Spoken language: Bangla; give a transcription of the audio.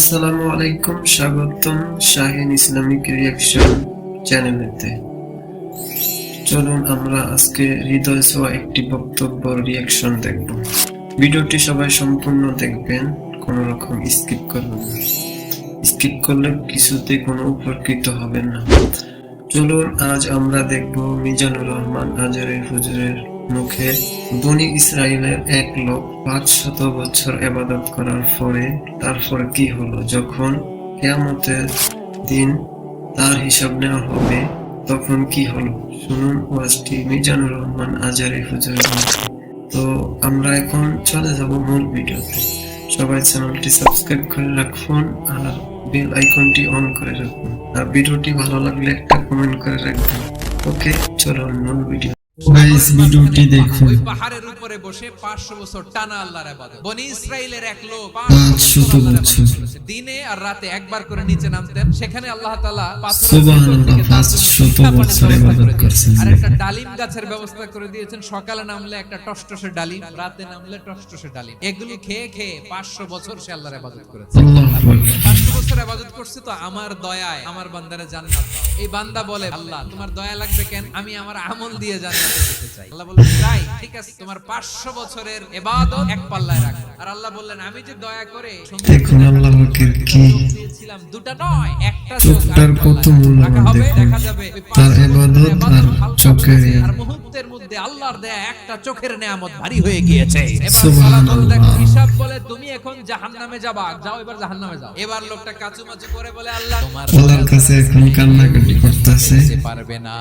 আসসালামু আলাইকুম, স্বাগতম শাহিন ইসলামিক রিয়াকশন চ্যানেলেতে। চলুন আমরা আজকে হৃদয় ছোঁয়া একটি বক্তব্য রিয়াকশন দেখব। ভিডিওটি সবাই সম্পূর্ণ দেখবেন, কোনো রকম স্কিপ করবেন না। স্কিপ করলে কিছুতে কোনো উপকৃত হবেন না। চলুন আজ আমরা দেখব মিজানুর রহমান আজহারী হুজুরের মুখে বনী ইসরাইলের এক লোক 500 বছর ইবাদত করার পরে তারপর কি হলো, যখন কিয়ামতের দিন তার হিসাব নেওয়া হবে তখন কি হলো। শুনুন ওয়াজটি মিজানুর রহমান আজহারী হুজুরের মুখে। তো আমরা এখন চলে যাব মূল ভিডিওতে। সবাই চ্যানেলটি সাবস্ক্রাইব করে রাখুন আর বেল আইকনটি অন করে রাখুন, আর ভিডিওটি ভালো লাগলে একটা কমেন্ট করে রাখবেন। ওকে, চলুন মূল ভিডিও। গাইস, ভিডিওটি দেখুন। ওই পাহাড়ের উপরে বসে 500 বছর টানা আল্লাহর ইবাদত। বনী ইসরাইলের এক লোক 500 বছর দিনে আর রাতে একবার করে নিচে নামতেন। সেখানে আল্লাহ তাআলা সুবহানাল্লাহ 500 বছর ইবাদত করেছেন। আর একটা ডালিম গাছের ব্যবস্থা করে দিয়েছেন। সকালে নামলে একটা টসটসে ডালিম, রাতে নামলে টসটসে ডালিম। এগুলো খেয়ে খেয়ে 500 বছর সে আল্লাহর ইবাদত করেছে। আল্লাহু আকবার। 500 বছর ইবাদত করছে তো আমার দয়ায় আমার বান্দারে জান্নাত দাও। এই বান্দা বলে, আল্লাহ তোমার দয়া লাগবে কেন? আমি আমার আমল দিয়ে জান্নাতে যেতে চাই। আল্লাহ বললেন, তাই ঠিক আছে, তোমার 500 বছরের ইবাদত এক পাল্লায় রাখো। আর আল্লাহ বললেন, আমি যে দয়া করে দেখুন আল্লাহ পাকের কি দিয়েছিলাম, দুটা নয় একটা চোখটার কত মূল্যবান দেখুন। দেখা যাবে তার ইবাদত আর চোখের আর মুহূর্তের মধ্যে আল্লাহর দেয়া একটা চোখের নেয়ামত ভারী হয়ে গিয়েছে। এবার সুবহানাল্লাহ। সালাতুল দেখ হিসাব বলে, তুমি এখন জাহান্নামে যাবা, যাও এবার জাহান্নামে যাও। এবার লোকটা কাচুমাচু করে বলে, আল্লাহ তোমার আল্লাহর কাছে এখন কান্নাকাটি করতেছে। পারবে না।